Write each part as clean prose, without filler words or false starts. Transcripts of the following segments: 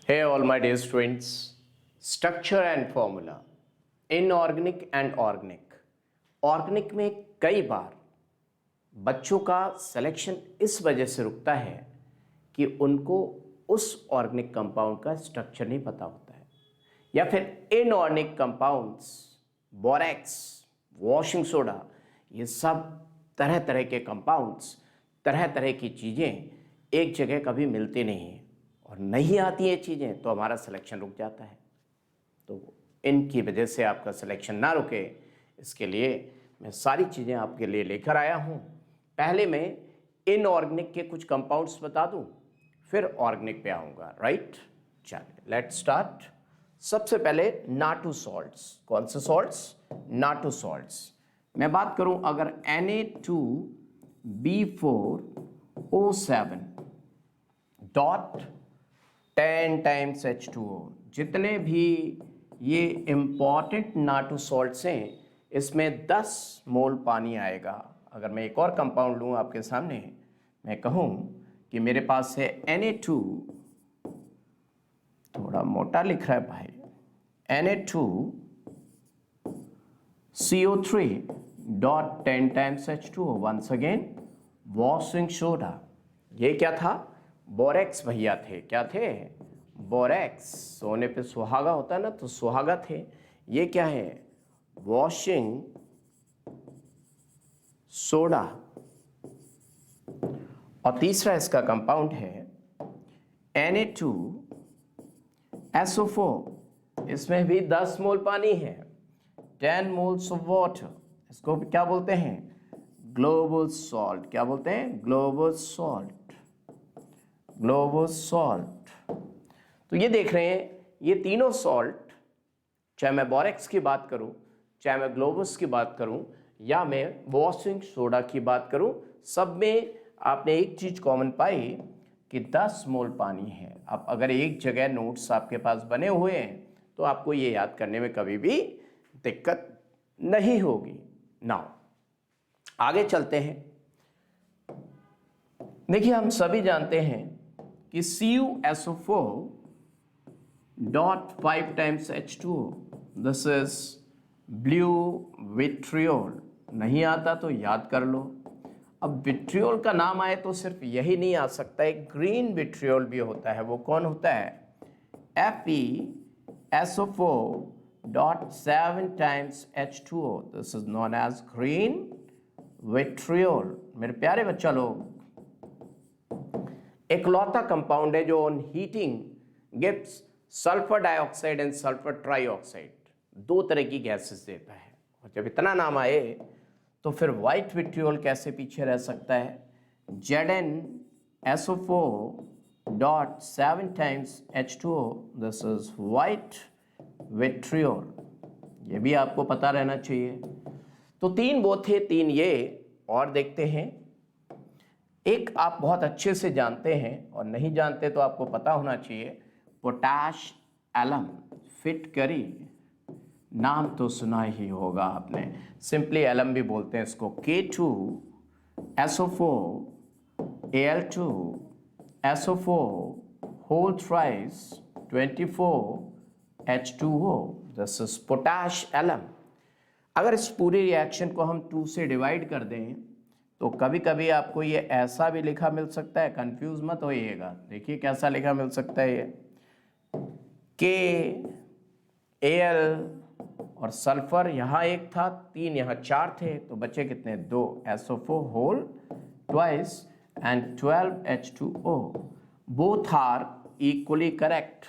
Hey all my dear students, structure and formula, inorganic and organic. Organic में कई बार बच्चों का सिलेक्शन इस वजह से रुकता है कि उनको उस ऑर्गेनिक कंपाउंड का स्ट्रक्चर नहीं पता होता है, या फिर inorganic compounds, borax, washing soda, ये सब तरह तरह के कंपाउंड्स, तरह तरह की चीज़ें एक जगह कभी मिलती नहीं हैं और नहीं आती ये चीज़ें, तो हमारा सिलेक्शन रुक जाता है। तो इनकी वजह से आपका सिलेक्शन ना रुके, इसके लिए मैं सारी चीज़ें आपके लिए लेकर आया हूँ। पहले मैं इनऑर्गेनिक के कुछ कंपाउंड्स बता दूँ, फिर ऑर्गेनिक पे आऊँगा, राइट? चलिए लेट स्टार्ट। सबसे पहले नाटू सॉल्ट्स। कौन से सॉल्ट्स? नाटू सॉल्ट्स। मैं बात करूँ अगर Na2B4O7 डॉट 10 टाइम्स H2O, जितने भी ये इम्पॉर्टेंट नाटू सॉल्ट्स हैं, इसमें 10 मोल पानी आएगा। अगर मैं एक और कंपाउंड लूँ आपके सामने, मैं कहूँ कि मेरे पास है Na2, थोड़ा मोटा लिख रहा है भाई, Na2CO3 dot 10 times H2O। Once again washing soda. ये क्या था? बोरेक्स भैया थे। क्या थे? बोरेक्स। सोने पे सुहागा होता है ना, तो सुहागा थे। ये क्या है? Washing soda. और तीसरा इसका कंपाउंड है Na2SO4। इसमें भी 10 मोल पानी है, 10 मोल्स ऑफ वाटर। इसको क्या बोलते हैं? Global salt. क्या बोलते हैं? Global salt. Global salt. तो ये देख रहे हैं, ये तीनों सॉल्ट, चाहे मैं बोरेक्स की बात करूं, चाहे मैं ग्लोबस की बात करूं, या मैं वॉशिंग सोडा की बात करूं, सब में आपने एक चीज कॉमन पाई कि 10 मोल पानी है। अब अगर एक जगह नोट्स आपके पास बने हुए हैं तो आपको ये याद करने में कभी भी दिक्कत नहीं होगी। नाउ आगे चलते हैं। देखिए, हम सभी जानते हैं कि CuSO4 dot 5 times H2O, this is blue vitriol. नहीं आता तो याद कर लो। अब विट्रियोल का नाम आए तो सिर्फ यही नहीं आ सकता, एक ग्रीन विट्रियोल भी होता है। वो कौन होता है? FeSO4 dot 7 times H2O, this is known as green vitriol. मेरे प्यारे बच्चा लोग, इकलौता कंपाउंड है जो on heating gives sulphur dioxide and sulphur trioxide, दो तरह की गैसेस देता है। और जब इतना नाम आए तो फिर व्हाइट विट्रियोल कैसे पीछे रह सकता है? ZnSO4 dot 7 times H2O, this is white vitriol. ये भी आपको पता रहना चाहिए। तो तीन वो थे, तीन ये। और देखते हैं, एक आप बहुत अच्छे से जानते हैं और नहीं जानते तो आपको पता होना चाहिए, पोटाश एलम फिटकरी। नाम तो सुना ही होगा आपने, सिंपली एलम भी बोलते हैं इसको। K2SO4 Al2SO4 whole thrice 24 H2O, this is potash alum. अगर इस पूरे रिएक्शन को हम 2 से डिवाइड कर दें तो कभी कभी आपको ये ऐसा भी लिखा मिल सकता है, कंफ्यूज मत होइएगा। देखिए कैसा लिखा मिल सकता है ये, KAl और सल्फर यहाँ एक था, 3 यहाँ 4 थे, तो बचे कितने? 2 SO4 whole twice and 12 H2O। Both are equally correct,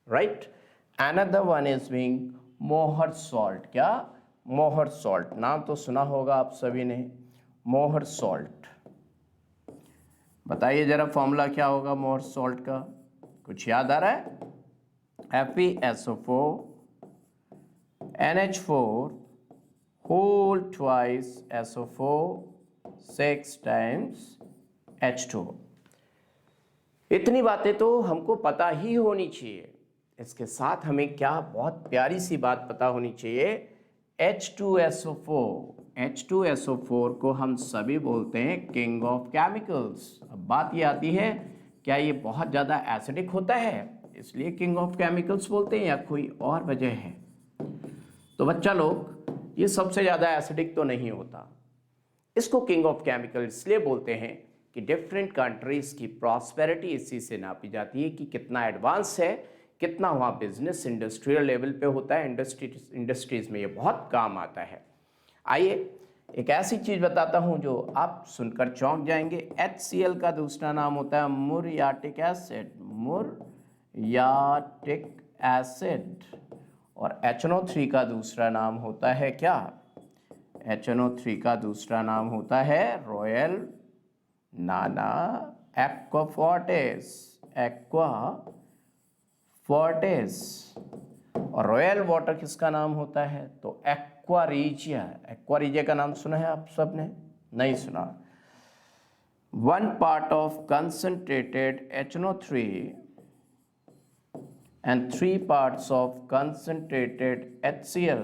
right? Another one is being Mohr salt. क्या? Mohr salt. नाम तो सुना होगा आप सभी ने, मोहर सॉल्ट। बताइए जरा फॉर्मूला क्या होगा मोहर सॉल्ट का? कुछ याद आ रहा है? FeSO4 NH4 whole twice SO4 6 times H2O। इतनी बातें तो हमको पता ही होनी चाहिए। इसके साथ हमें क्या बहुत प्यारी सी बात पता होनी चाहिए, H2SO4 को हम सभी बोलते हैं किंग ऑफ केमिकल्स। अब बात ये आती है, क्या ये बहुत ज़्यादा एसिडिक होता है? इसलिए किंग ऑफ केमिकल्स बोलते हैं या कोई और वजह है? तो बच्चा लोग ये सबसे ज़्यादा एसिडिक तो नहीं होता। इसको किंग ऑफ केमिकल इसलिए बोलते हैं कि डिफरेंट कंट्रीज़ की प्रॉस्पेरिटी इसी से नापी जाती है कि कितना एडवांस है, कितना वहाँ बिजनेस इंडस्ट्रियल लेवल पे होता है। इंडस्ट्रीज़ में ये बहुत काम आता है। आइए एक ऐसी चीज़ बताता हूँ जो आप सुनकर चौंक जाएंगे। HCl का दूसरा नाम होता है मुरियाटिक एसिड, मुरियाटिक एसिड। और HNO3 का दूसरा नाम होता है क्या? HNO3 का दूसरा नाम होता है रॉयल नाना एक्वाफोर्टिस, एक्वाफोर्टिस। और रॉयल वाटर किसका नाम होता है? तो एक्वारीजिया। एक्वारीजिया का नाम सुना है आप सबने? नहीं सुना। 1 part of concentrated HNO3 and 3 parts of concentrated HCl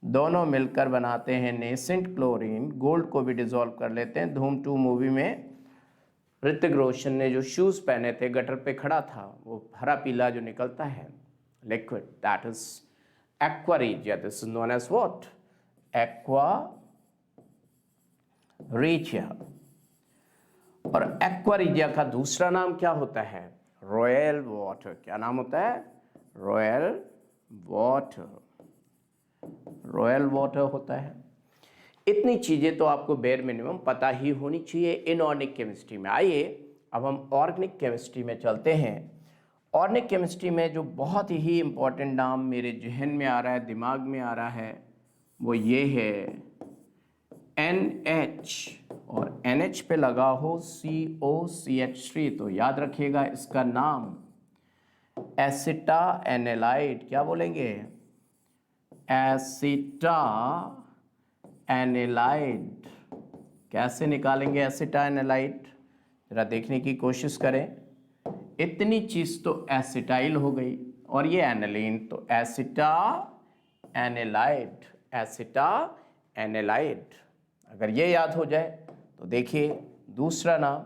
दोनों मिलकर बनाते हैं नेसेंट क्लोरीन। गोल्ड को भी डिसॉल्व कर लेते हैं। धूम 2 मूवी में ऋतिक रोशन ने जो शूज़ पहने थे, गटर पे खड़ा था, वो हरा पीला जो निकलता है liquid, that is aqua regia. This is known as what? Aqua regia. और एक्वारीजिया का दूसरा नाम क्या होता है? Royal water. क्या नाम होता है? Royal water. रॉयल वाटर होता है। इतनी चीज़ें तो आपको बेयर मिनिमम पता ही होनी चाहिए इनऑर्गेनिक केमिस्ट्री में। आइए अब हम ऑर्गेनिक केमिस्ट्री में चलते हैं। ऑर्गेनिक केमिस्ट्री में जो बहुत ही इम्पोर्टेंट नाम मेरे जहन में आ रहा है, दिमाग में आ रहा है, वो ये है NH। और NH पे लगा हो COCH3 तो याद रखिएगा इसका नाम एसिटा एनालाइड। क्या बोलेंगे? एसिटा एनालाइड। कैसे निकालेंगे एसिटा एनालाइड? जरा देखने की कोशिश करें। इतनी चीज़ तो एसिटाइल हो गई और ये एनालिन, तो एसिटा एनालाइड, एसिटा एनालाइड। अगर ये याद हो जाए तो देखिए दूसरा नाम,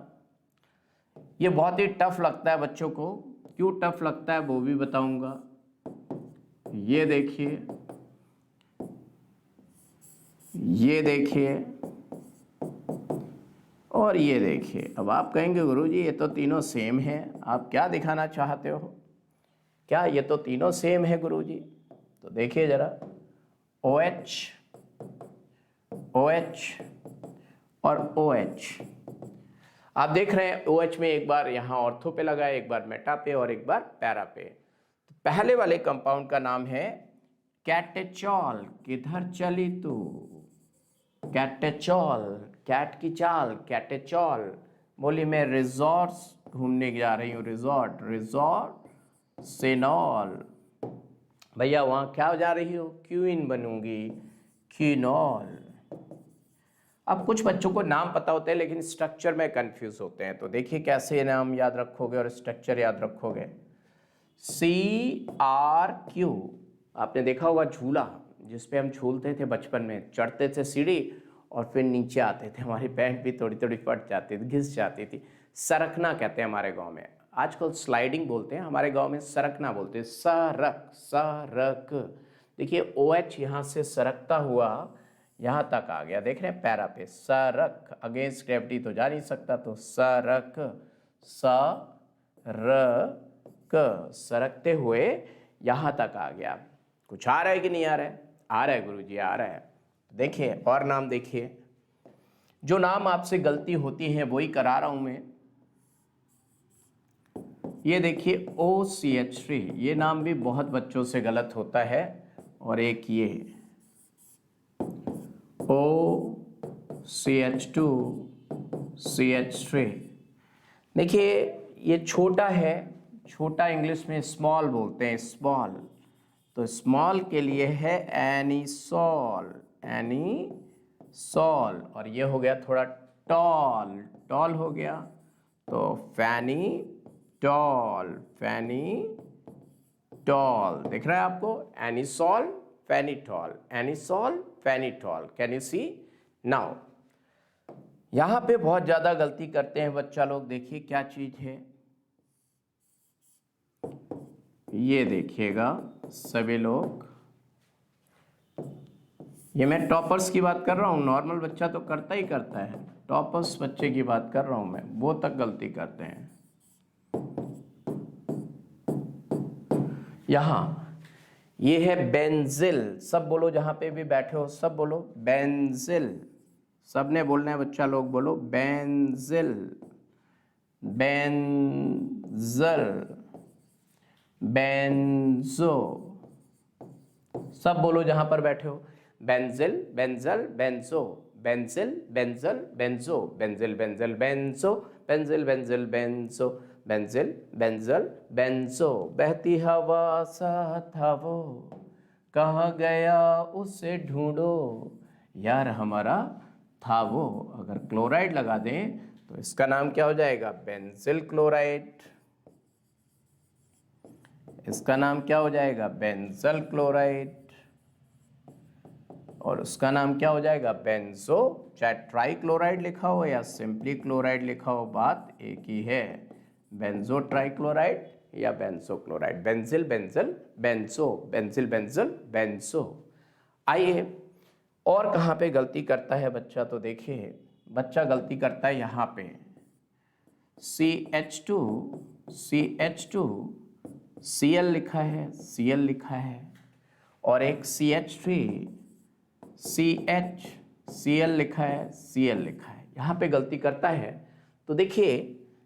ये बहुत ही टफ लगता है बच्चों को। क्यों टफ लगता है वो भी बताऊंगा। ये देखिए, ये देखिए और ये देखिए। अब आप कहेंगे गुरुजी ये तो तीनों सेम है, आप क्या दिखाना चाहते हो? क्या ये तो तीनों सेम है गुरुजी? तो देखिए जरा, OH, OH और OH। आप देख रहे हैं OH में एक बार यहाँ ऑर्थो पे लगा है, एक बार मेटा पे और एक बार पैरा पे। तो पहले वाले कंपाउंड का नाम है कैटेचॉल। किधर चली तू? कैटेचॉल, कैट की चाल, कैटेचॉल। बोली मैं रिजॉर्ट्स घूमने जा रही हूँ, रिजॉर्ट, रिजॉर्ट सेनॉल। भैया वहाँ क्या जा रही हो? क्यूइन बनूंगी, क्यूनॉल। अब कुछ बच्चों को नाम पता होते हैं लेकिन स्ट्रक्चर में कंफ्यूज होते हैं। तो देखिए कैसे नाम याद रखोगे और स्ट्रक्चर याद रखोगे। CRQ। आपने देखा होगा झूला जिसपे हम झूलते थे बचपन में, चढ़ते थे सीढ़ी और फिर नीचे आते थे, हमारी पैंट भी थोड़ी थोड़ी फट जाती थी, घिस जाती थी। सरकना कहते हैं हमारे गांव में, आजकल स्लाइडिंग बोलते हैं, हमारे गांव में सरकना बोलते हैं। सरक, सरक। देखिए OH यहाँ से सरकता हुआ यहाँ तक आ गया, देख रहे हैं पैरा पे, सरक। अगेंस्ट ग्रेविटी तो जा नहीं सकता, तो सरक, सरक, सरकते हुए यहाँ तक आ गया। कुछ आ रहा है कि नहीं आ रहा है? आ रहा है गुरुजी, आ रहा है। देखिए और नाम देखिए, जो नाम आपसे गलती होती है वही करा रहा हूं मैं। ये देखिए OCH3, ये नाम भी बहुत बच्चों से गलत होता है। और एक ये OCH2, CH3। देखिए ये छोटा है, छोटा इंग्लिश में स्मॉल बोलते हैं, स्मॉल। तो स्मॉल के लिए है एनिसॉल, एनिसॉल। और ये हो गया थोड़ा टॉल, टॉल हो गया तो फेनिटॉल, फेनिटॉल। दिख रहा है आपको? Anisole, phenetole, anisole, phenetole. Can you see now? यहाँ पे बहुत ज़्यादा गलती करते हैं बच्चा लोग। देखिए क्या चीज़ है, ये देखिएगा सभी लोग, ये मैं टॉपर्स की बात कर रहा हूँ, नॉर्मल बच्चा तो करता ही करता है, टॉपर्स बच्चे की बात कर रहा हूँ मैं, वो तक गलती करते हैं। यहाँ ये है बेंजिल, सब बोलो जहाँ पे भी बैठे हो, सब बोलो बेंजिल, सबने बोलना है बच्चा, लोग बोलो बेंजिल, बेंजल, बेंजो, सब बोलो जहां पर बैठे हो, benzyl, benzal, benzo, benzyl, benzal, benzo, benzyl, benzal, benzo, benzyl, benzal, benzo, benzyl, benzal, benzo. बहती हवा सा था वो, कहाँ गया उसे ढूंढो, यार हमारा था वो। अगर क्लोराइड लगा दें तो इसका नाम क्या हो जाएगा, बेंजिल क्लोराइड। इसका नाम क्या हो जाएगा, बेंजल क्लोराइड। और उसका नाम क्या हो जाएगा, बेंजो। चाहे ट्राई क्लोराइड लिखा हो या सिंपली क्लोराइड लिखा हो, बात एक ही है, बेंजो ट्राई क्लोराइड या benzo chloride, benzyl, benzal, benzo, benzyl, benzal, benzo. आइए और कहाँ पे गलती करता है बच्चा, तो देखिए बच्चा गलती करता है यहाँ पे, CH2, CH2, Cl लिखा है, Cl लिखा है, और एक CH3, CH, Cl लिखा है, Cl लिखा है, यहाँ पे गलती करता है। तो देखिए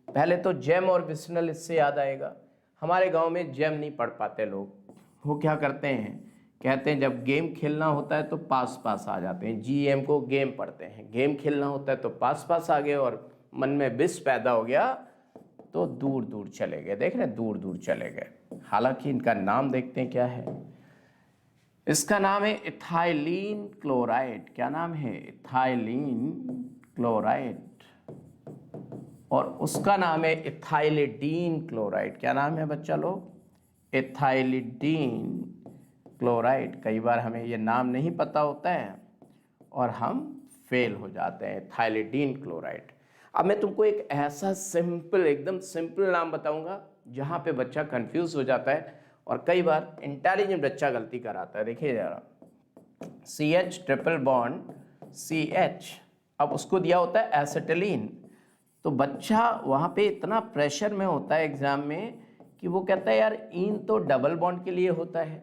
पहले तो जैम और विस्नल इससे याद आएगा। हमारे गांव में जैम नहीं पढ़ पाते लोग, वो क्या करते हैं, कहते हैं जब गेम खेलना होता है तो पास पास आ जाते हैं, GM को गेम पढ़ते हैं, गेम खेलना होता है तो पास पास आ गए और मन में विष पैदा हो गया तो दूर दूर चले गए, देख रहे हैं, दूर दूर चले गए। हालांकि इनका नाम देखते हैं क्या है, इसका नाम है इथाइलिन क्लोराइड। क्या नाम है, इथाइलिन क्लोराइड। और उसका नाम है इथाइलिडीन क्लोराइड। क्या नाम है बच्चा लोग, इथाइलिडीन क्लोराइड। कई बार हमें ये नाम नहीं पता होता है और हम फेल हो जाते हैं, इथाइलिडीन क्लोराइड। अब मैं तुमको एक ऐसा सिंपल, एकदम सिंपल नाम बताऊंगा जहां पे बच्चा कंफ्यूज हो जाता है और कई बार इंटेलिजेंट बच्चा गलती कराता है। देखिए जरा, CH ट्रिपल बॉन्ड CH, अब उसको दिया होता है एसिटिलीन, तो बच्चा वहाँ पे इतना प्रेशर में होता है एग्जाम में कि वो कहता है यार इन तो डबल बॉन्ड के लिए होता है,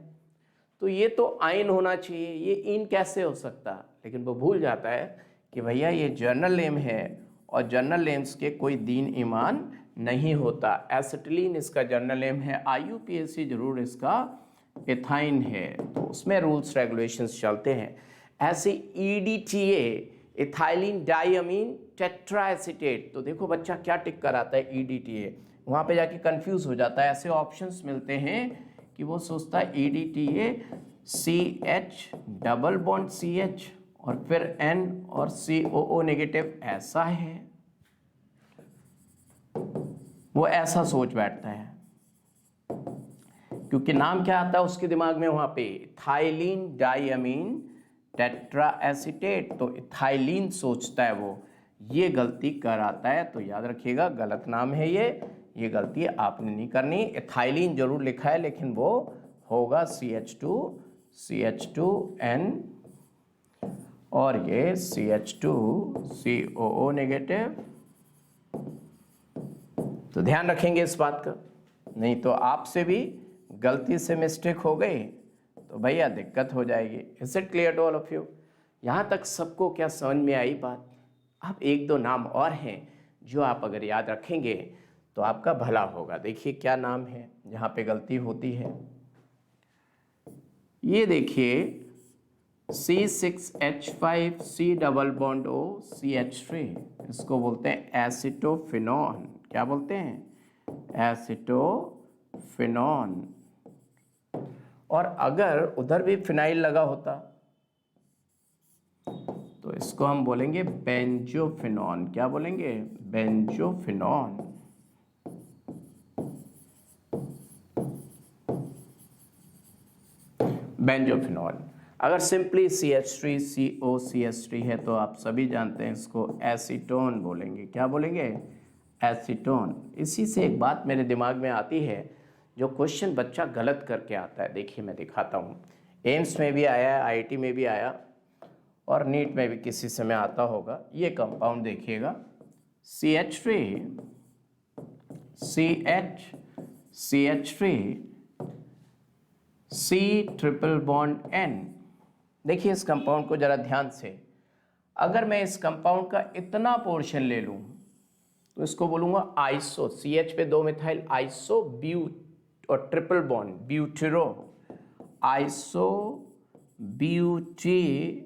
तो ये तो आयन होना चाहिए, ये इन कैसे हो सकता, लेकिन वो भूल जाता है कि भैया ये जर्नल नेम है और जर्नल नेम्स के कोई दीन ईमान नहीं होता। एसिटिलीन इसका जर्नल नेम है, IUPAC जरूर इसका एथाइन है, तो उसमें रूल्स रेगुलेशंस चलते हैं। ऐसे EDTA, इथाइलिन डाइअमीन टेट्राएसिटेट, तो देखो बच्चा क्या टिक कर आता है EDTA, वहाँ पे जाके कंफ्यूज हो जाता है। ऐसे ऑप्शंस मिलते हैं कि वो सोचता है EDTA CH double bond CH और फिर N और COO नेगेटिव ऐसा है, वो ऐसा सोच बैठता है क्योंकि नाम क्या आता है उसके दिमाग में वहां पे, इथाइलिन डाइअमीन टेट्राएसिटेट, तो इथाइलिन सोचता है वो, ये गलती कर आता है। तो याद रखिएगा गलत नाम है ये गलती आपने नहीं करनी। इथाइलिन जरूर लिखा है लेकिन वो होगा CH2N और ये CH2COO नेगेटिव। तो ध्यान रखेंगे इस बात का, नहीं तो आपसे भी गलती से मिस्टेक हो गई तो भैया दिक्कत हो जाएगी। Is it clear to all of you? यहाँ तक सबको क्या समझ में आई बात? अब एक दो नाम और हैं जो आप अगर याद रखेंगे तो आपका भला होगा। देखिए क्या नाम है जहाँ पे गलती होती है, ये देखिए C6H5C double bond O CH3, इसको बोलते हैं एसिटोफिनॉन। क्या बोलते हैं? एसिटोफिनॉन। और अगर उधर भी फिनाइल लगा होता तो इसको हम बोलेंगे बेंजोफिनॉन। क्या बोलेंगे? बेंजोफिनॉन। बेंजोफिनॉल। अगर सिंपली CH3COCH3 है तो आप सभी जानते हैं इसको एसीटोन बोलेंगे। क्या बोलेंगे? एसीटोन। इसी से एक बात मेरे दिमाग में आती है, जो क्वेश्चन बच्चा गलत करके आता है। देखिए मैं दिखाता हूँ, एम्स में भी आया है, आईआईटी में भी आया और नीट में भी किसी समय आता होगा। ये कंपाउंड देखिएगा, CH3 C triple bond N। देखिए इस कंपाउंड को जरा ध्यान से, अगर मैं इस कंपाउंड का इतना पोर्शन ले लूँ तो इसको बोलूँगा आइसो, CH पे 2 मिथाइल आइसो और ट्रिपल बॉन्ड ब्यूटेरो, आइसो ब्यूटेरो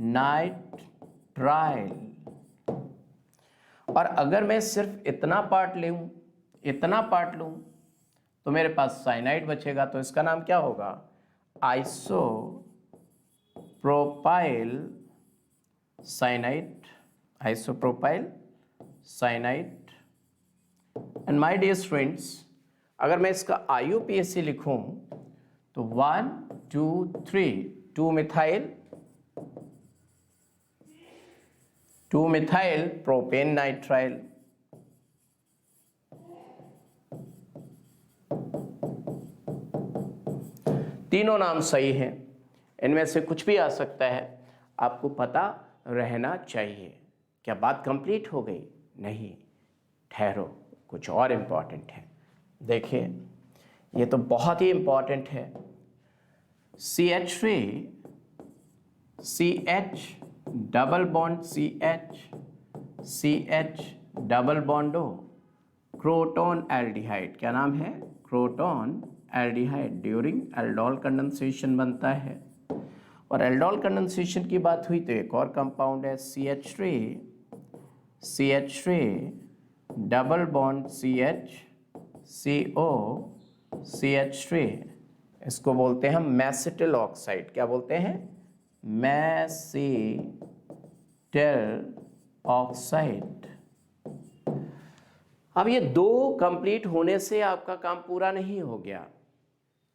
नाइट्राइल। और अगर मैं सिर्फ इतना पार्ट लूँ तो मेरे पास साइनाइड बचेगा, तो इसका नाम क्या होगा, isopropyl cyanide, isopropyl cyanide. And my dear students, अगर मैं इसका IUPAC लिखूं तो 1 2 3 2 मिथाइल प्रोपेन नाइट्राइल। तीनों नाम सही हैं, इनमें से कुछ भी आ सकता है, आपको पता रहना चाहिए। क्या बात कंप्लीट हो गई? नहीं, ठहरो, कुछ और इम्पॉर्टेंट है। देखिए ये तो बहुत ही इम्पॉर्टेंट है। CH3 CH double bond CH double bond O, crotonaldehyde. क्या नाम है? Crotonaldehyde. During aldol condensation बनता है। और एल्डोल कंडेंसेशन की बात हुई तो एक और कंपाउंड है CH3 डबल बॉन्ड CH इसको बोलते हैं हम मैसेटिल ऑक्साइड। क्या बोलते हैं? मैसेटिल ऑक्साइड। अब ये 2 कंप्लीट होने से आपका काम पूरा नहीं हो गया।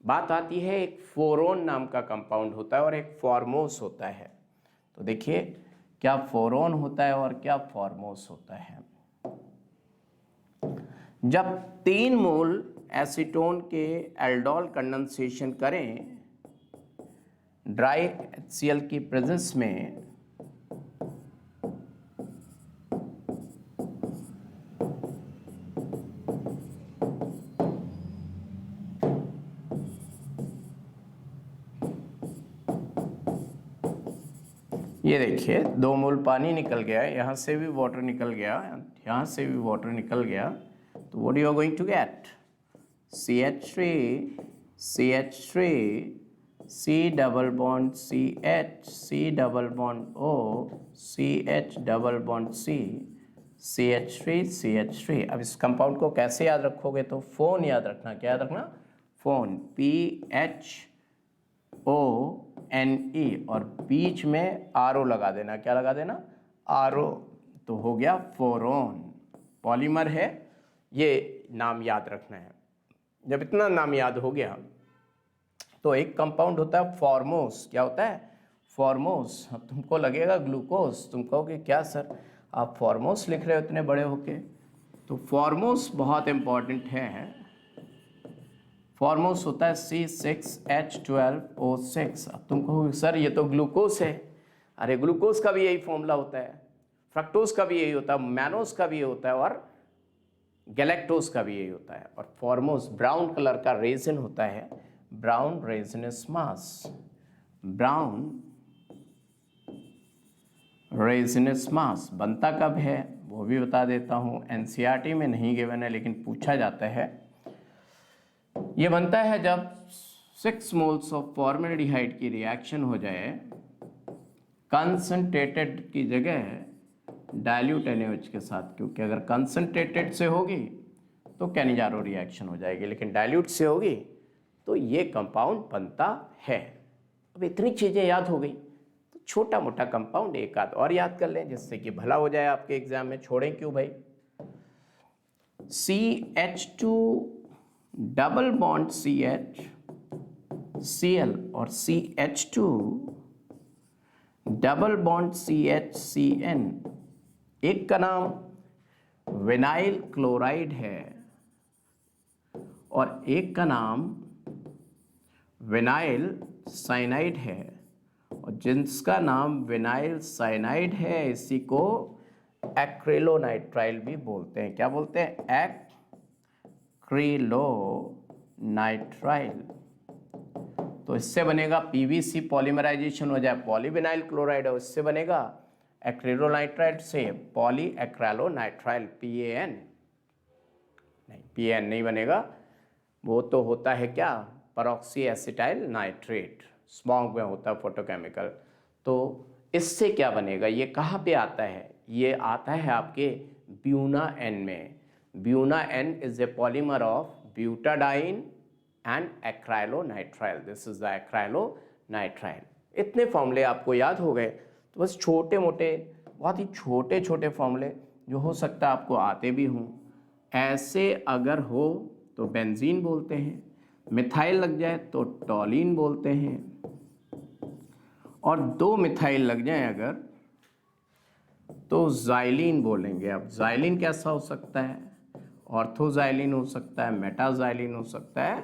बात आती है, एक फोरोन नाम का कंपाउंड होता है और एक फॉर्मोस होता है। तो देखिए क्या फोरोन होता है और क्या फॉर्मोस होता है। जब 3 मोल एसीटोन के एल्डोल कंडेंसेशन करें ड्राई HCl की प्रेजेंस में, ये देखिए 2 मोल पानी निकल गया, यहाँ से भी वाटर निकल गया, यहाँ से भी वाटर निकल गया, तो what you are going to get? CH3 C double bond CH, C double bond O, CH double bond C, CH3। अब इस कंपाउंड को कैसे याद रखोगे? तो फोन याद रखना। क्या याद रखना? फोन, PHONE, और बीच में RO लगा देना। क्या लगा देना? RO। तो हो गया फोरोन। पॉलीमर है, ये नाम याद रखना है। जब इतना नाम याद हो गया तो एक कंपाउंड होता है फॉर्मोस। क्या होता है? फॉर्मोस। अब तुमको लगेगा ग्लूकोज, तुम कहोगे क्या सर आप फॉर्मोस लिख रहे हो इतने बड़े होके? तो फॉर्मोस बहुत इंपॉर्टेंट है। फॉर्मोस होता है C6H12O6। अब तुम कहोगे सर ये तो ग्लूकोज है। अरे ग्लूकोज का भी यही फॉर्मूला होता है, फ्रक्टोज का भी यही होता है, मैनोज का भी यही होता है और गैलेक्टोज का भी यही होता है। और फॉर्मोस ब्राउन कलर का रेजिन होता है, ब्राउन रेजिनस मास। ब्राउन रेजिनस मास बनता कब है वो भी बता देता हूँ। NCERT में नहीं गिवन है लेकिन पूछा जाता है। ये बनता है जब 6 मोल्स ऑफ फॉर्मेल्डिहाइड की रिएक्शन हो जाए, कंसंट्रेटेड की जगह डाइल्यूट NaOH के साथ, क्योंकि अगर कंसंट्रेटेड से होगी तो कैनिजारो रिएक्शन हो जाएगी, लेकिन डाइल्यूट से होगी तो ये कंपाउंड बनता है। अब इतनी चीज़ें याद हो गई तो छोटा मोटा कंपाउंड एक आध और याद कर लें जिससे कि भला हो जाए आपके एग्जाम में। छोड़ें क्यों भाई? CH2 double bond CH Cl और CH2 double bond CH CN, एक का नाम विनाइल क्लोराइड है और एक का नाम विनाइल साइनाइड है, और जिसका नाम विनाइल साइनाइड है इसी को एक्रिलोनाइट्राइल भी बोलते हैं। क्या बोलते हैं? एक्रिलोनाइट्राइल। तो इससे बनेगा पीवीसी, पॉलीमराइजेशन हो जाए पॉलीविनाइल क्लोराइड, और इससे बनेगा एक्रिलोनाइट्राइल से पॉली एक्रिलोनाइट्राइल, PAN नहीं, PAN नहीं बनेगा, वो तो होता है क्या, परऑक्सी एसिटाइल नाइट्रेट, स्मॉग में होता है फोटोकेमिकल। तो इससे क्या बनेगा, ये कहाँ पे आता है, ये आता है आपके ब्यूना एन में। Buna N is a polymer of butadiene and acrylonitrile, this is the acrylonitrile. इतने फॉर्मूले आपको याद हो गए, तो बस छोटे मोटे, बहुत ही छोटे छोटे फॉर्मूले जो हो सकता है आपको आते भी हों। ऐसे अगर हो तो बेंजीन बोलते हैं, मिथाइल लग जाए तो टॉलिन बोलते हैं, और 2 मिथाइल लग जाए अगर तो जाइलिन बोलेंगे। अब जाइलिन कैसा हो सकता है, ऑर्थोजाइलिन हो सकता है, मेटाजाइलिन हो सकता है,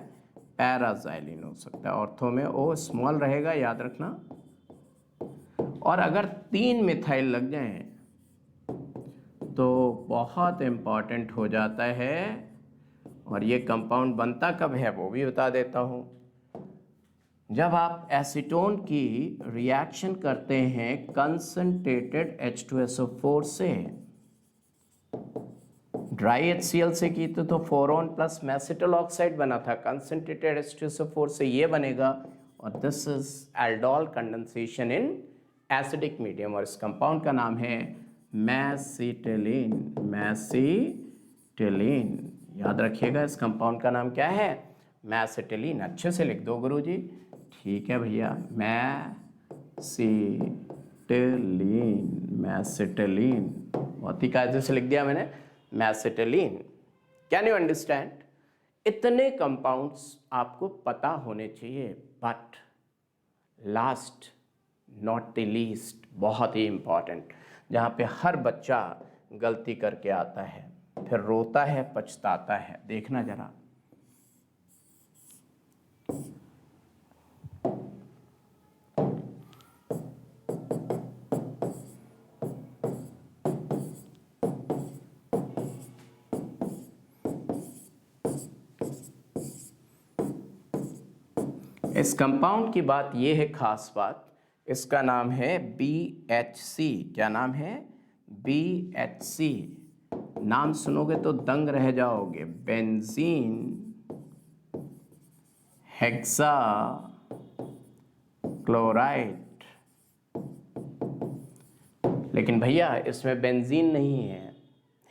पैराजाइलिन हो सकता है। ऑर्थो में ओ स्मॉल रहेगा, याद रखना। और अगर 3 मिथाइल लग जाएं तो बहुत इम्पॉर्टेंट हो जाता है, और ये कंपाउंड बनता कब है वो भी बता देता हूँ। जब आप एसीटोन की रिएक्शन करते हैं कंसंट्रेटेड H2SO4 से, ड्राई HCl से की तो 4On प्लस मेसिटल ऑक्साइड बना था, कंसंट्रेटेड H2SO4 से ये बनेगा, और this is aldol condensation in acidic medium, और इस कंपाउंड का नाम है मैसिटिलीन। मैसिटिलीन याद रखिएगा, इस कंपाउंड का नाम क्या है, मैसिटिलीन। अच्छे से लिख दो गुरुजी। ठीक है भैया, मैसिटिलीन बहुत ही कायदे से लिख दिया मैंने, मैसिटिलीन। Can you understand? इतने कंपाउंड्स आपको पता होने चाहिए, but last not the least, बहुत ही इंपॉर्टेंट, जहाँ पे हर बच्चा गलती करके आता है, फिर रोता है, पछताता है। देखना जरा, इस कंपाउंड की बात यह है, खास बात, इसका नाम है BHC। क्या नाम है? BHC। नाम सुनोगे तो दंग रह जाओगे, बेंजीन हेक्सा क्लोराइड। लेकिन भैया इसमें बेंजीन नहीं है।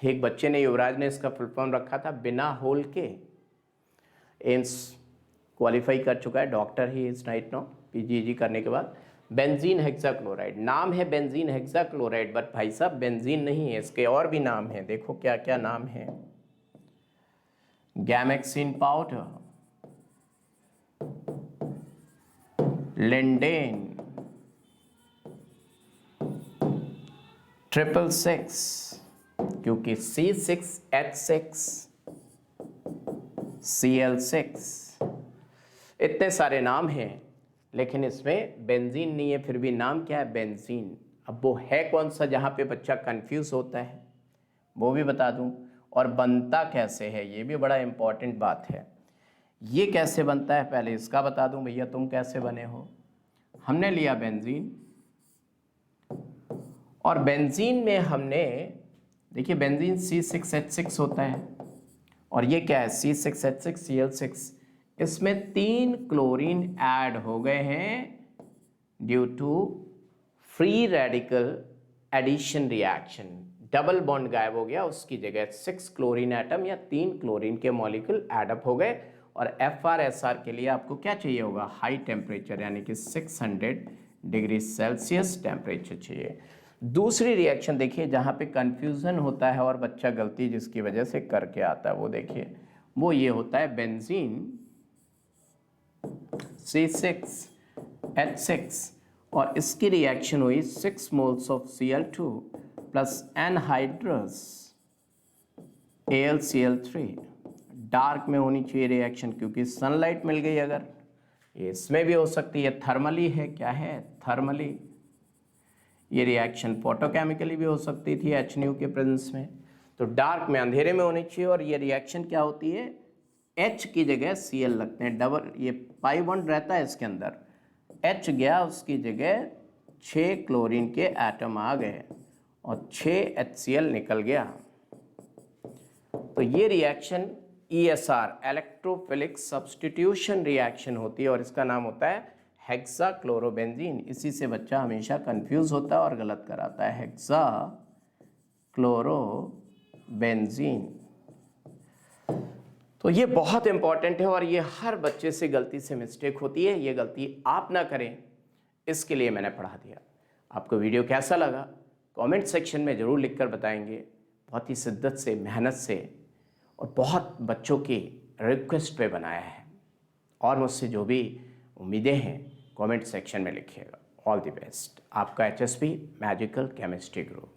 एक बच्चे ने, युवराज ने, इसका फुल फॉर्म रखा था बिना होल के। एम्स क्वालिफाई कर चुका है, doctor he is right now, PGG करने के बाद। बेंजीन हेक्साक्लोराइड नाम है, बेंजीन हेक्साक्लोराइड, बट भाई साहब बेंजीन नहीं है, इसके और भी नाम है। देखो क्या क्या नाम है, गैमेक्सिन पाउडर, लिंडेन, 666, क्योंकि C6H6 Cl6, इतने सारे नाम हैं, लेकिन इसमें बेंजीन नहीं है, फिर भी नाम क्या है, बेंजीन। अब वो है कौन सा जहाँ पे बच्चा कंफ्यूज होता है, वो भी बता दूं, और बनता कैसे है ये भी बड़ा इंपॉर्टेंट बात है। ये कैसे बनता है पहले इसका बता दूं भैया, तुम कैसे बने हो। हमने लिया बेंजीन, और बेंजीन में हमने, देखिए बेंजीन C6H6 होता है, और ये क्या है, C6H6 Cl6। इसमें 3 क्लोरीन ऐड हो गए हैं due to free radical addition reaction. Double bond गायब हो गया, उसकी जगह 6 क्लोरीन एटम या 3 क्लोरीन के मॉलिक्यूल एडअप हो गए। और FR-SR के लिए आपको क्या चाहिए होगा, हाई टेम्परेचर, यानी कि 600 डिग्री सेल्सियस टेम्परेचर चाहिए। दूसरी रिएक्शन देखिए जहाँ पे कंफ्यूजन होता है और बच्चा गलती जिसकी वजह से करके आता है, वो देखिए, वो ये होता है बेंजीन C6H6, और इसकी रिएक्शन हुई 6 moles of Cl2 plus anhydrous AlCl3 dark में होनी चाहिए रिएक्शन, क्योंकि सनलाइट मिल गई अगर, ये इसमें भी हो सकती है, थर्मली है, क्या है, थर्मली। ये रिएक्शन फोटोकेमिकली भी हो सकती थी HNU के प्रेजेंस में। तो डार्क में, अंधेरे में होनी चाहिए। और ये रिएक्शन क्या होती है, H की जगह Cl लगते हैं, डबल, ये पाई बॉन्ड रहता है इसके अंदर, H गया, उसकी जगह 6 क्लोरीन के एटम आ गए और 6 HCl निकल गया। तो ये reaction ESR, electrophilic substitution reaction होती है और इसका नाम होता है हेक्साक्लोरोबेंजीन। इसी से बच्चा हमेशा कंफ्यूज होता है और गलत कराता है, हेक्साक्लोरोबेंजीन। तो ये बहुत इंपॉर्टेंट है और ये हर बच्चे से गलती से मिस्टेक होती है, ये गलती आप ना करें, इसके लिए मैंने पढ़ा दिया। आपको वीडियो कैसा लगा कमेंट सेक्शन में ज़रूर लिखकर बताएंगे। बहुत ही शिद्दत से, मेहनत से और बहुत बच्चों की रिक्वेस्ट पे बनाया है, और मुझसे जो भी उम्मीदें हैं कमेंट सेक्शन में लिखिएगा। All the best. आपका HSP मैजिकल केमिस्ट्री ग्रुप।